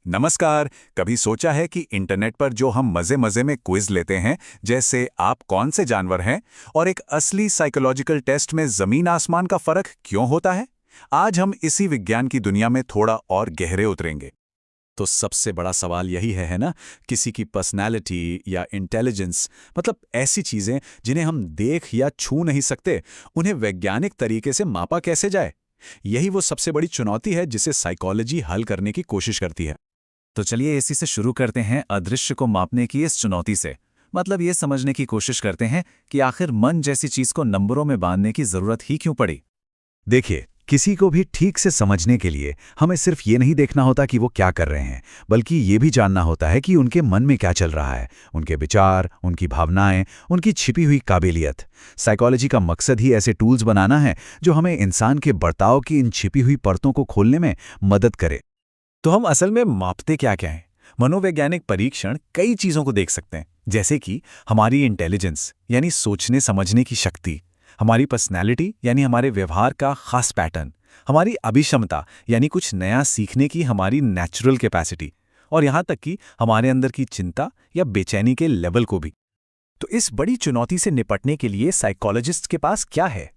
नमस्कार। कभी सोचा है कि इंटरनेट पर जो हम मजे मजे में क्विज लेते हैं, जैसे आप कौन से जानवर हैं, और एक असली साइकोलॉजिकल टेस्ट में जमीन आसमान का फर्क क्यों होता है? आज हम इसी विज्ञान की दुनिया में थोड़ा और गहरे उतरेंगे। तो सबसे बड़ा सवाल यही है ना? किसी की पर्सनैलिटी या इंटेलिजेंस, मतलब ऐसी चीजें जिन्हें हम देख या छू नहीं सकते, उन्हें वैज्ञानिक तरीके से मापा कैसे जाए? यही वो सबसे बड़ी चुनौती है जिसे साइकोलॉजी हल करने की कोशिश करती है। तो चलिए इसी से शुरू करते हैं, अदृश्य को मापने की इस चुनौती से। मतलब ये समझने की कोशिश करते हैं कि आखिर मन जैसी चीज को नंबरों में बांधने की जरूरत ही क्यों पड़ी। देखिए, किसी को भी ठीक से समझने के लिए हमें सिर्फ ये नहीं देखना होता कि वो क्या कर रहे हैं, बल्कि ये भी जानना होता है कि उनके मन में क्या चल रहा है, उनके विचार, उनकी भावनाएं, उनकी छिपी हुई काबिलियत। साइकोलॉजी का मकसद ही ऐसे टूल्स बनाना है जो हमें इंसान के बर्ताव की इन छिपी हुई परतों को खोलने में मदद करे। तो हम असल में मापते क्या क्या हैं? मनोवैज्ञानिक परीक्षण कई चीजों को देख सकते हैं, जैसे कि हमारी इंटेलिजेंस यानी सोचने समझने की शक्ति, हमारी पर्सनैलिटी यानी हमारे व्यवहार का खास पैटर्न, हमारी अभिक्षमता यानी कुछ नया सीखने की हमारी नेचुरल कैपेसिटी, और यहाँ तक कि हमारे अंदर की चिंता या बेचैनी के लेवल को भी। तो इस बड़ी चुनौती से निपटने के लिए साइकोलॉजिस्ट के पास क्या है?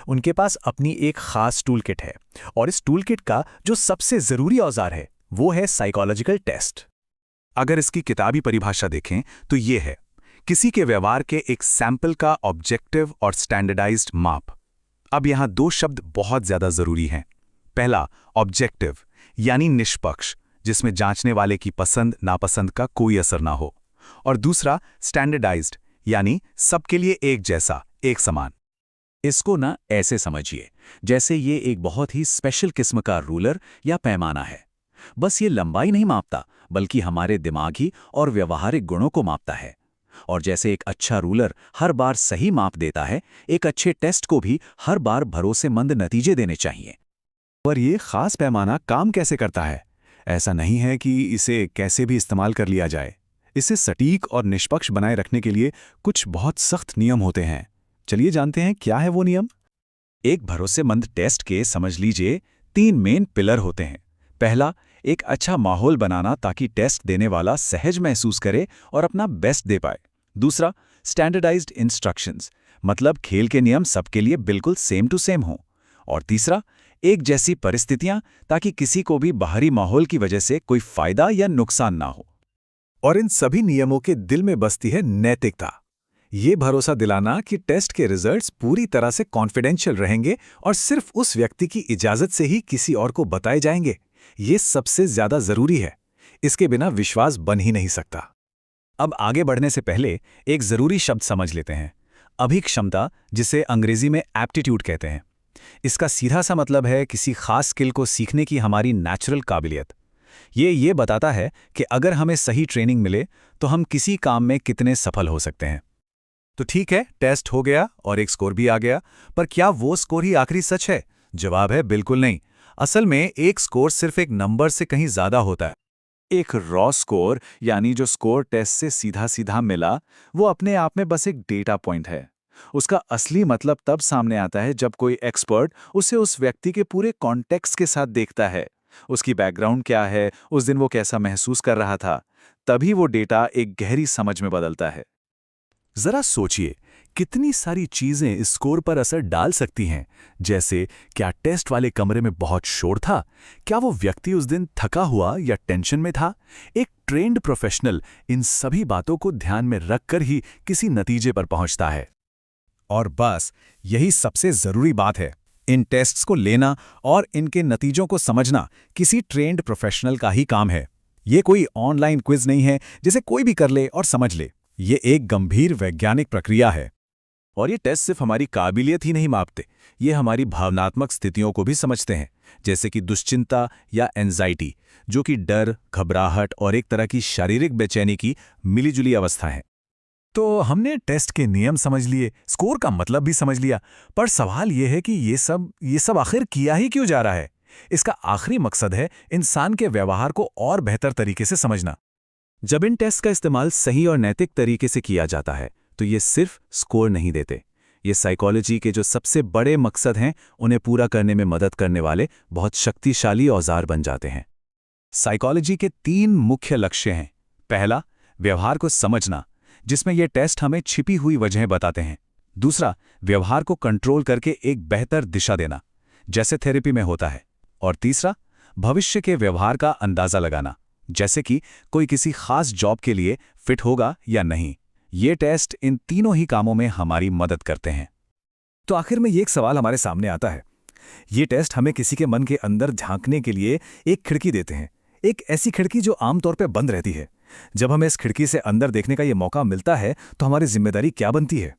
उनके पास अपनी एक खास टूल किट है, और इस टूल किट का जो सबसे जरूरी औजार है वो है साइकोलॉजिकल टेस्ट। अगर इसकी किताबी परिभाषा देखें तो ये है किसी के व्यवहार के एक सैंपल का ऑब्जेक्टिव और स्टैंडर्डाइज्ड माप। अब यहाँ दो शब्द बहुत ज्यादा जरूरी हैं। पहला, ऑब्जेक्टिव यानी निष्पक्ष, जिसमें जांचने वाले की पसंद नापसंद का कोई असर ना हो, और दूसरा, स्टैंडर्डाइज्ड यानी सबके लिए एक जैसा, एक समान। इसको ना ऐसे समझिए जैसे ये एक बहुत ही स्पेशल किस्म का रूलर या पैमाना है। बस ये लंबाई नहीं मापता, बल्कि हमारे दिमागी और व्यवहारिक गुणों को मापता है। और जैसे एक अच्छा रूलर हर बार सही माप देता है, एक अच्छे टेस्ट को भी हर बार भरोसेमंद नतीजे देने चाहिए। पर ये खास पैमाना काम कैसे करता है? ऐसा नहीं है कि इसे कैसे भी इस्तेमाल कर लिया जाए। इसे सटीक और निष्पक्ष बनाए रखने के लिए कुछ बहुत सख्त नियम होते हैं। चलिए जानते हैं क्या है वो नियम। एक भरोसेमंद टेस्ट के समझ लीजिए 3 मेन पिलर होते हैं। पहला, एक अच्छा माहौल बनाना ताकि टेस्ट देने वाला सहज महसूस करे और अपना बेस्ट दे पाए। दूसरा, स्टैंडर्डाइज्ड इंस्ट्रक्शंस, मतलब खेल के नियम सबके लिए बिल्कुल सेम टू सेम हों। और तीसरा, एक जैसी परिस्थितियां ताकि किसी को भी बाहरी माहौल की वजह से कोई फायदा या नुकसान ना हो। और इन सभी नियमों के दिल में बसती है नैतिकता। ये भरोसा दिलाना कि टेस्ट के रिजल्ट्स पूरी तरह से कॉन्फिडेंशियल रहेंगे और सिर्फ उस व्यक्ति की इजाजत से ही किसी और को बताए जाएंगे। ये सबसे ज्यादा जरूरी है। इसके बिना विश्वास बन ही नहीं सकता। अब आगे बढ़ने से पहले एक जरूरी शब्द समझ लेते हैं, अभिक्षमता, जिसे अंग्रेजी में एप्टीट्यूड कहते हैं। इसका सीधा सा मतलब है किसी खास स्किल को सीखने की हमारी नेचुरल काबिलियत। ये बताता है कि अगर हमें सही ट्रेनिंग मिले तो हम किसी काम में कितने सफल हो सकते हैं। तो ठीक है, टेस्ट हो गया और एक स्कोर भी आ गया, पर क्या वो स्कोर ही आखिरी सच है? जवाब है बिल्कुल नहीं। असल में एक स्कोर सिर्फ एक नंबर से कहीं ज्यादा होता है। एक रॉ स्कोर, यानी जो स्कोर टेस्ट से सीधा सीधा मिला, वो अपने आप में बस एक डेटा पॉइंट है। उसका असली मतलब तब सामने आता है जब कोई एक्सपर्ट उसे उस व्यक्ति के पूरे कॉन्टेक्स्ट के साथ देखता है। उसकी बैकग्राउंड क्या है, उस दिन वो कैसा महसूस कर रहा था, तभी वो डेटा एक गहरी समझ में बदलता है। जरा सोचिए, कितनी सारी चीजें इस स्कोर पर असर डाल सकती हैं। जैसे, क्या टेस्ट वाले कमरे में बहुत शोर था? क्या वो व्यक्ति उस दिन थका हुआ या टेंशन में था? एक ट्रेंड प्रोफेशनल इन सभी बातों को ध्यान में रखकर ही किसी नतीजे पर पहुंचता है। और बस यही सबसे जरूरी बात है। इन टेस्ट्स को लेना और इनके नतीजों को समझना किसी ट्रेंड प्रोफेशनल का ही काम है। ये कोई ऑनलाइन क्विज नहीं है जिसे कोई भी कर ले और समझ ले। ये एक गंभीर वैज्ञानिक प्रक्रिया है। और ये टेस्ट सिर्फ हमारी काबिलियत ही नहीं मापते, ये हमारी भावनात्मक स्थितियों को भी समझते हैं, जैसे कि दुश्चिंता या एंजाइटी, जो कि डर, घबराहट और एक तरह की शारीरिक बेचैनी की मिलीजुली अवस्था है। तो हमने टेस्ट के नियम समझ लिए, स्कोर का मतलब भी समझ लिया, पर सवाल यह है कि ये सब आखिर किया ही क्यों जा रहा है? इसका आखिरी मकसद है इंसान के व्यवहार को और बेहतर तरीके से समझना। जब इन टेस्ट का इस्तेमाल सही और नैतिक तरीके से किया जाता है तो ये सिर्फ स्कोर नहीं देते, ये साइकोलॉजी के जो सबसे बड़े मकसद हैं उन्हें पूरा करने में मदद करने वाले बहुत शक्तिशाली औजार बन जाते हैं। साइकोलॉजी के 3 मुख्य लक्ष्य हैं। पहला, व्यवहार को समझना, जिसमें ये टेस्ट हमें छिपी हुई वजहें बताते हैं। दूसरा, व्यवहार को कंट्रोल करके एक बेहतर दिशा देना, जैसे थेरेपी में होता है। और तीसरा, भविष्य के व्यवहार का अंदाजा लगाना, जैसे कि कोई किसी खास जॉब के लिए फिट होगा या नहीं। ये टेस्ट इन तीनों ही कामों में हमारी मदद करते हैं। तो आखिर में ये एक सवाल हमारे सामने आता है। ये टेस्ट हमें किसी के मन के अंदर झांकने के लिए एक खिड़की देते हैं, एक ऐसी खिड़की जो आमतौर पे बंद रहती है। जब हमें इस खिड़की से अंदर देखने का ये मौका मिलता है तो हमारी जिम्मेदारी क्या बनती है?